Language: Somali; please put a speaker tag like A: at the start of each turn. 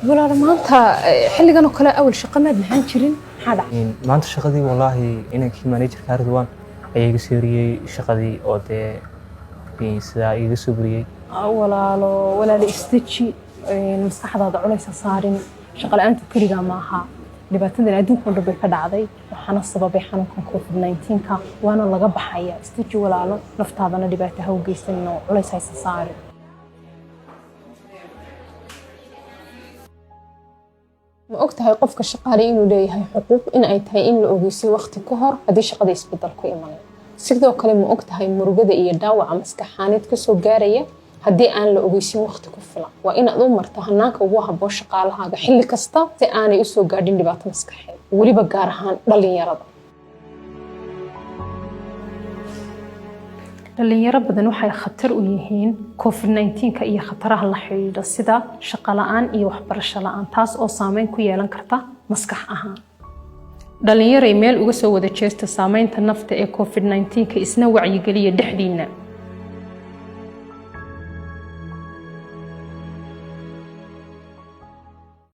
A: ولا maanta xilligan oo kale awal shaqo ma ahan jirin hada
B: maanta shaqadii wallahi inankii manager ka ridwaan ayay iga seeriyay shaqadii oo sida iga soo buriyay
A: walaalo istaji maskaxdaada culaysa saarin shaqo la'aanta kaliya ma aha dhibaatada adduunka dhan bay ka dhacday waxana sababay xanuunkan COVID-19 ka waana laga baxaya istaji walaalo naftaadana dhibaato ha u geysan oo culaysa saarin ma ogtahay qofka shaqaale inuu leeyahay xuquuq in ay tahay in la ogeysiyo waqti ka hor hadii shaqada isbedel ku imaanayo sidoo kale ma ogtahay murugada iyo dhaawaca maskaxaaneed ka soo gaaraya hadii aan la ogeysin waqti ku filan waa in aad u marto hanaanka ugu habboon shaqaalahaaga xilli kasta si aanay u soo gaadhin dhibaato maskaxeed waliba gaar ahaan dhalinyarada dhalinyaro badan waxay khatar u yihiin COVID-19 ka iyo khataraha la xiriira sida shaqo la'aan iyo waxbarasho la'aan taas oo saameyn ku yeelan karta maskax ahaan dhalinyaro meel uga soo wada jeesta saameynta nafta ee COVID-19 ka isna wacyi geliya dhexdiina